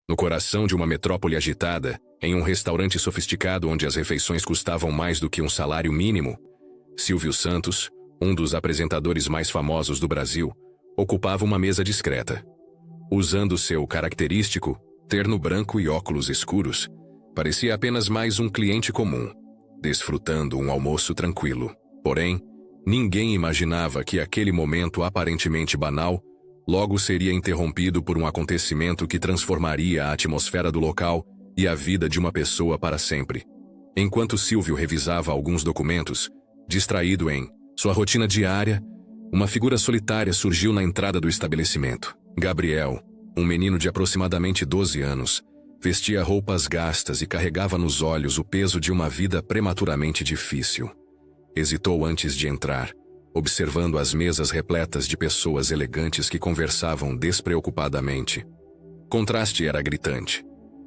No coração de uma metrópole agitada, em um restaurante sofisticado onde as refeições custavam mais do que um salário mínimo, Silvio Santos, um dos apresentadores mais famosos do Brasil, ocupava uma mesa discreta. Usando seu característico terno branco e óculos escuros, parecia apenas mais um cliente comum, desfrutando um almoço tranquilo. Porém, ninguém imaginava que aquele momento aparentemente banal logo seria interrompido por um acontecimento que transformaria a atmosfera do local e a vida de uma pessoa para sempre. Enquanto Silvio revisava alguns documentos, distraído em sua rotina diária, uma figura solitária surgiu na entrada do estabelecimento. Gabriel, um menino de aproximadamente 12 anos, vestia roupas gastas e carregava nos olhos o peso de uma vida prematuramente difícil. Hesitou antes de entrar, observando as mesas repletas de pessoas elegantes que conversavam despreocupadamente. O contraste era gritante.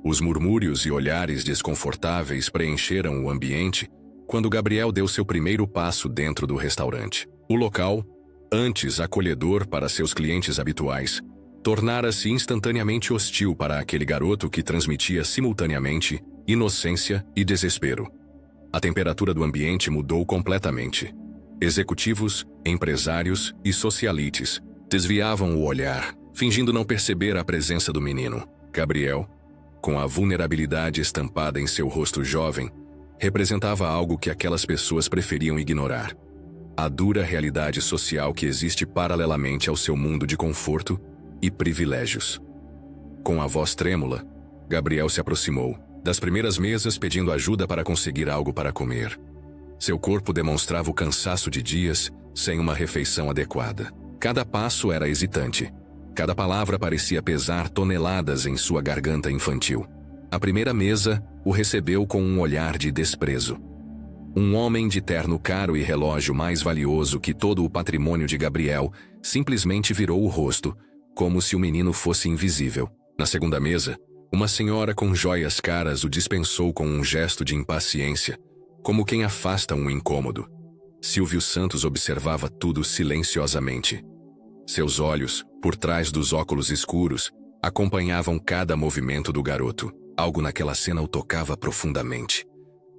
Os murmúrios e olhares desconfortáveis preencheram o ambiente quando Gabriel deu seu primeiro passo dentro do restaurante. O local, antes acolhedor para seus clientes habituais, tornara-se instantaneamente hostil para aquele garoto que transmitia simultaneamente inocência e desespero. A temperatura do ambiente mudou completamente. Executivos, empresários e socialites desviavam o olhar, fingindo não perceber a presença do menino. Gabriel, com a vulnerabilidade estampada em seu rosto jovem, representava algo que aquelas pessoas preferiam ignorar: a dura realidade social que existe paralelamente ao seu mundo de conforto e privilégios. Com a voz trêmula, Gabriel se aproximou das primeiras mesas pedindo ajuda para conseguir algo para comer. Seu corpo demonstrava o cansaço de dias sem uma refeição adequada. Cada passo era hesitante. Cada palavra parecia pesar toneladas em sua garganta infantil. A primeira mesa o recebeu com um olhar de desprezo. Um homem de terno caro e relógio mais valioso que todo o patrimônio de Gabriel simplesmente virou o rosto, como se o menino fosse invisível. Na segunda mesa, uma senhora com joias caras o dispensou com um gesto de impaciência, como quem afasta um incômodo. Silvio Santos observava tudo silenciosamente. Seus olhos, por trás dos óculos escuros, acompanhavam cada movimento do garoto. Algo naquela cena o tocava profundamente.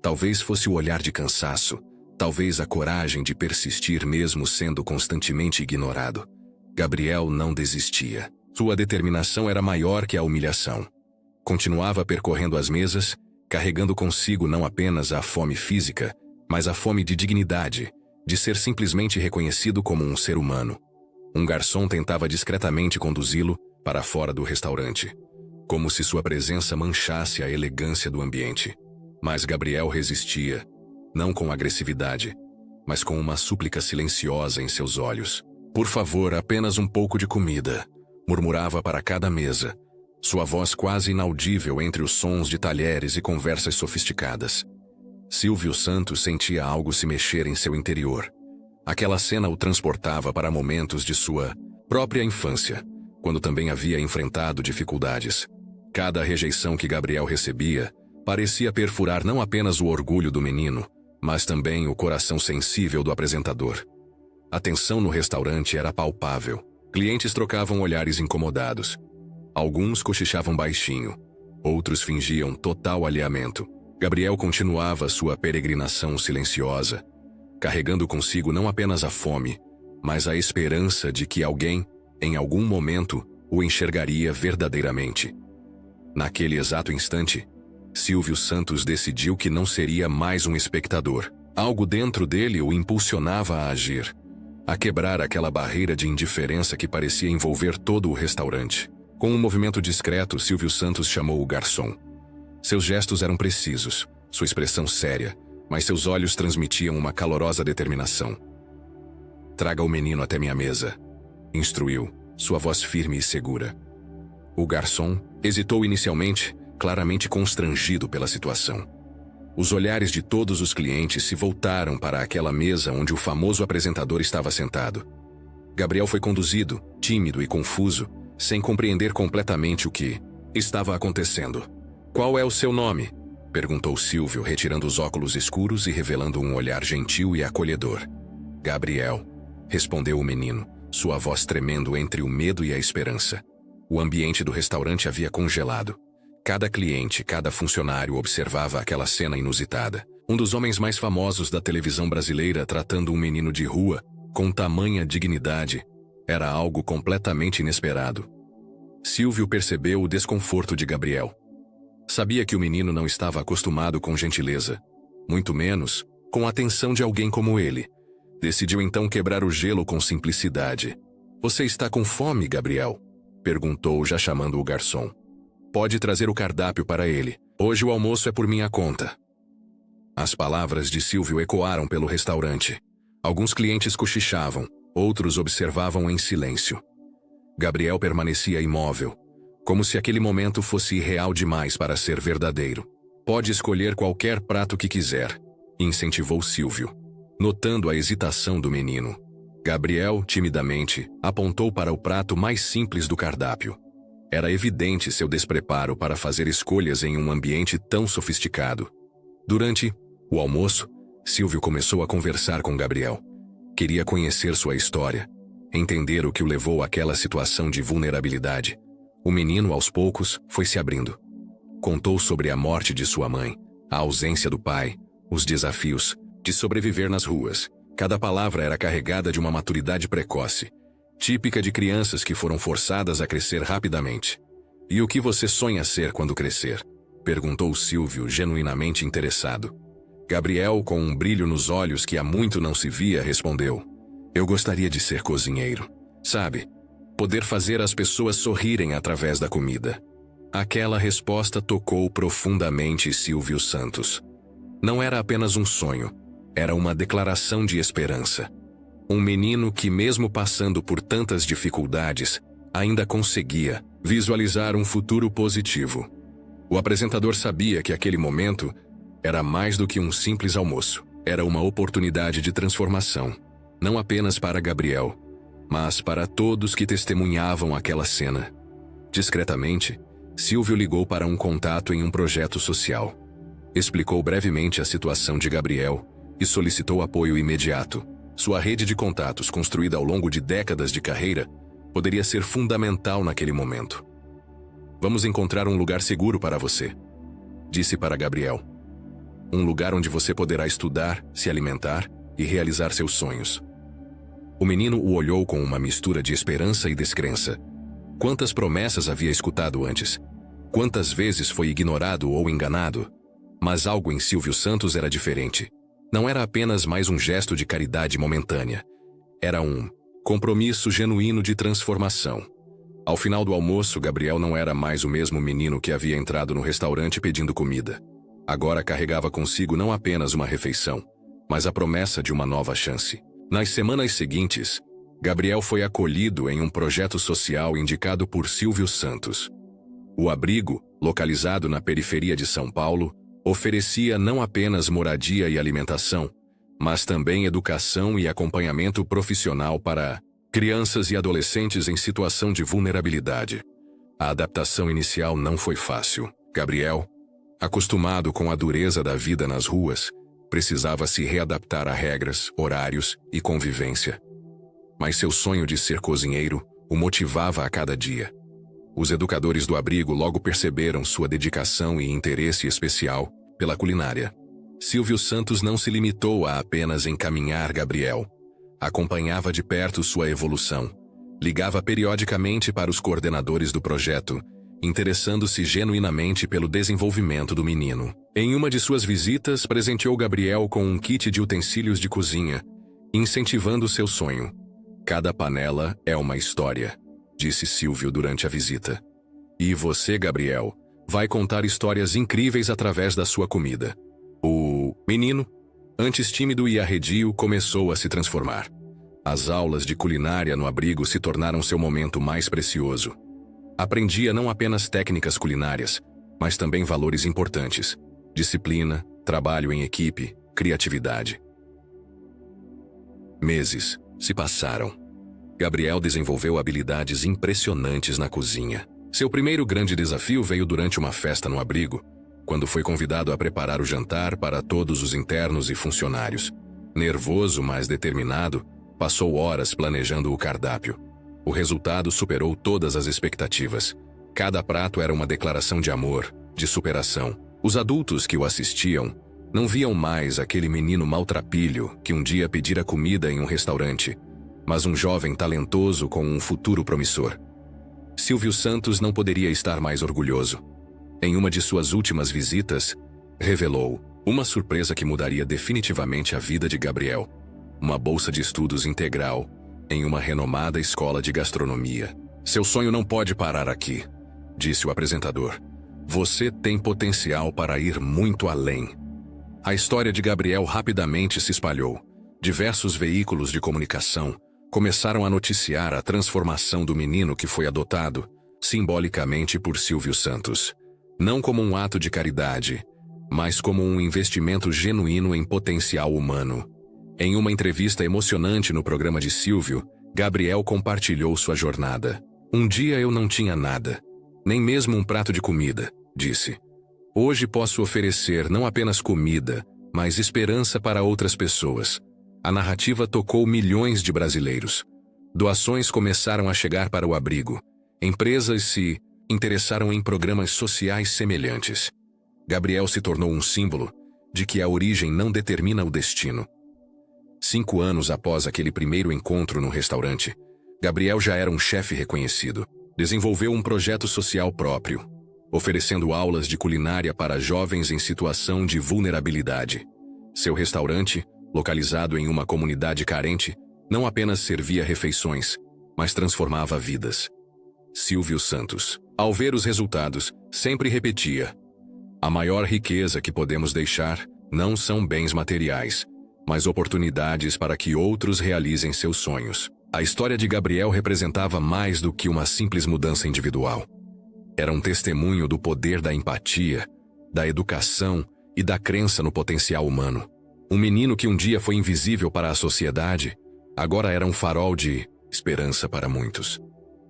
Talvez fosse o olhar de cansaço, talvez a coragem de persistir mesmo sendo constantemente ignorado. Gabriel não desistia. Sua determinação era maior que a humilhação. Continuava percorrendo as mesas, carregando consigo não apenas a fome física, mas a fome de dignidade, de ser simplesmente reconhecido como um ser humano. Um garçom tentava discretamente conduzi-lo para fora do restaurante, como se sua presença manchasse a elegância do ambiente. Mas Gabriel resistia, não com agressividade, mas com uma súplica silenciosa em seus olhos. "Por favor, apenas um pouco de comida", murmurava para cada mesa, sua voz quase inaudível entre os sons de talheres e conversas sofisticadas. Silvio Santos sentia algo se mexer em seu interior. Aquela cena o transportava para momentos de sua própria infância, quando também havia enfrentado dificuldades. Cada rejeição que Gabriel recebia parecia perfurar não apenas o orgulho do menino, mas também o coração sensível do apresentador. A tensão no restaurante era palpável. Clientes trocavam olhares incomodados. Alguns cochichavam baixinho, outros fingiam total alheamento. Gabriel continuava sua peregrinação silenciosa, carregando consigo não apenas a fome, mas a esperança de que alguém, em algum momento, o enxergaria verdadeiramente. Naquele exato instante, Silvio Santos decidiu que não seria mais um espectador. Algo dentro dele o impulsionava a agir, a quebrar aquela barreira de indiferença que parecia envolver todo o restaurante. Com um movimento discreto, Silvio Santos chamou o garçom. Seus gestos eram precisos, sua expressão séria, mas seus olhos transmitiam uma calorosa determinação. "Traga o menino até minha mesa", instruiu, sua voz firme e segura. O garçom hesitou inicialmente, claramente constrangido pela situação. Os olhares de todos os clientes se voltaram para aquela mesa onde o famoso apresentador estava sentado. Gabriel foi conduzido, tímido e confuso, sem compreender completamente o que estava acontecendo. "Qual é o seu nome?", perguntou Silvio, retirando os óculos escuros e revelando um olhar gentil e acolhedor. "Gabriel", respondeu o menino, sua voz tremendo entre o medo e a esperança. O ambiente do restaurante havia congelado. Cada cliente, cada funcionário observava aquela cena inusitada. Um dos homens mais famosos da televisão brasileira tratando um menino de rua com tamanha dignidade. Era algo completamente inesperado. Silvio percebeu o desconforto de Gabriel. Sabia que o menino não estava acostumado com gentileza, muito menos com a atenção de alguém como ele. Decidiu então quebrar o gelo com simplicidade. "Você está com fome, Gabriel?" perguntou, já chamando o garçom. "Pode trazer o cardápio para ele. Hoje o almoço é por minha conta." As palavras de Silvio ecoaram pelo restaurante. Alguns clientes cochichavam, outros observavam em silêncio. Gabriel permanecia imóvel, como se aquele momento fosse irreal demais para ser verdadeiro. "Pode escolher qualquer prato que quiser", incentivou Silvio, notando a hesitação do menino. Gabriel, timidamente, apontou para o prato mais simples do cardápio. Era evidente seu despreparo para fazer escolhas em um ambiente tão sofisticado. Durante o almoço, Silvio começou a conversar com Gabriel. Queria conhecer sua história, entender o que o levou àquela situação de vulnerabilidade. O menino, aos poucos, foi se abrindo. Contou sobre a morte de sua mãe, a ausência do pai, os desafios de sobreviver nas ruas. Cada palavra era carregada de uma maturidade precoce, típica de crianças que foram forçadas a crescer rapidamente. "E o que você sonha ser quando crescer?" perguntou Silvio, genuinamente interessado. Gabriel, com um brilho nos olhos que há muito não se via, respondeu: "Eu gostaria de ser cozinheiro. Sabe, poder fazer as pessoas sorrirem através da comida." Aquela resposta tocou profundamente Silvio Santos. Não era apenas um sonho, era uma declaração de esperança. Um menino que, mesmo passando por tantas dificuldades, ainda conseguia visualizar um futuro positivo. O apresentador sabia que aquele momento era mais do que um simples almoço. Era uma oportunidade de transformação, não apenas para Gabriel, mas para todos que testemunhavam aquela cena. Discretamente, Silvio ligou para um contato em um projeto social. Explicou brevemente a situação de Gabriel e solicitou apoio imediato. Sua rede de contatos, construída ao longo de décadas de carreira, poderia ser fundamental naquele momento. "Vamos encontrar um lugar seguro para você", disse para Gabriel. "Um lugar onde você poderá estudar, se alimentar e realizar seus sonhos." O menino o olhou com uma mistura de esperança e descrença. Quantas promessas havia escutado antes? Quantas vezes foi ignorado ou enganado? Mas algo em Silvio Santos era diferente. Não era apenas mais um gesto de caridade momentânea. Era um compromisso genuíno de transformação. Ao final do almoço, Gabriel não era mais o mesmo menino que havia entrado no restaurante pedindo comida. Agora carregava consigo não apenas uma refeição, mas a promessa de uma nova chance. Nas semanas seguintes, Gabriel foi acolhido em um projeto social indicado por Silvio Santos. O abrigo, localizado na periferia de São Paulo, oferecia não apenas moradia e alimentação, mas também educação e acompanhamento profissional para crianças e adolescentes em situação de vulnerabilidade. A adaptação inicial não foi fácil. Gabriel, acostumado com a dureza da vida nas ruas, precisava se readaptar a regras, horários e convivência. Mas seu sonho de ser cozinheiro o motivava a cada dia. Os educadores do abrigo logo perceberam sua dedicação e interesse especial pela culinária. Silvio Santos não se limitou a apenas encaminhar Gabriel. Acompanhava de perto sua evolução. Ligava periodicamente para os coordenadores do projeto, interessando-se genuinamente pelo desenvolvimento do menino. Em uma de suas visitas, presenteou Gabriel com um kit de utensílios de cozinha, incentivando seu sonho. "Cada panela é uma história", disse Silvio durante a visita. "E você, Gabriel, vai contar histórias incríveis através da sua comida." O menino, antes tímido e arredio, começou a se transformar. As aulas de culinária no abrigo se tornaram seu momento mais precioso. Aprendia não apenas técnicas culinárias, mas também valores importantes: disciplina, trabalho em equipe, criatividade. Meses se passaram. Gabriel desenvolveu habilidades impressionantes na cozinha. Seu primeiro grande desafio veio durante uma festa no abrigo, quando foi convidado a preparar o jantar para todos os internos e funcionários. Nervoso, mas determinado, passou horas planejando o cardápio. O resultado superou todas as expectativas. Cada prato era uma declaração de amor, de superação. Os adultos que o assistiam não viam mais aquele menino maltrapilho que um dia pedira comida em um restaurante, mas um jovem talentoso com um futuro promissor. Silvio Santos não poderia estar mais orgulhoso. Em uma de suas últimas visitas, revelou uma surpresa que mudaria definitivamente a vida de Gabriel: uma bolsa de estudos integral em uma renomada escola de gastronomia. Seu sonho não pode parar aqui, disse o apresentador. Você tem potencial para ir muito além. A história de Gabriel rapidamente se espalhou. Diversos veículos de comunicação começaram a noticiar a transformação do menino que foi adotado, simbolicamente por Silvio Santos. Não como um ato de caridade, mas como um investimento genuíno em potencial humano. Em uma entrevista emocionante no programa de Silvio, Gabriel compartilhou sua jornada. Um dia eu não tinha nada, nem mesmo um prato de comida, disse. Hoje posso oferecer não apenas comida, mas esperança para outras pessoas. A narrativa tocou milhões de brasileiros. Doações começaram a chegar para o abrigo. Empresas se interessaram em programas sociais semelhantes. Gabriel se tornou um símbolo de que a origem não determina o destino. 5 anos após aquele primeiro encontro no restaurante, Gabriel já era um chefe reconhecido. Desenvolveu um projeto social próprio, oferecendo aulas de culinária para jovens em situação de vulnerabilidade. Seu restaurante, localizado em uma comunidade carente, não apenas servia refeições, mas transformava vidas. Silvio Santos, ao ver os resultados, sempre repetia: a maior riqueza que podemos deixar não são bens materiais, mas oportunidades para que outros realizem seus sonhos. A história de Gabriel representava mais do que uma simples mudança individual. Era um testemunho do poder da empatia, da educação e da crença no potencial humano. Um menino que um dia foi invisível para a sociedade, agora era um farol de esperança para muitos.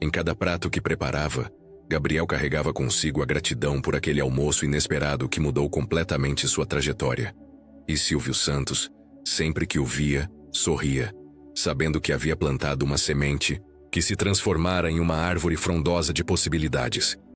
Em cada prato que preparava, Gabriel carregava consigo a gratidão por aquele almoço inesperado que mudou completamente sua trajetória. E Silvio Santos, sempre que o via, sorria, sabendo que havia plantado uma semente que se transformara em uma árvore frondosa de possibilidades.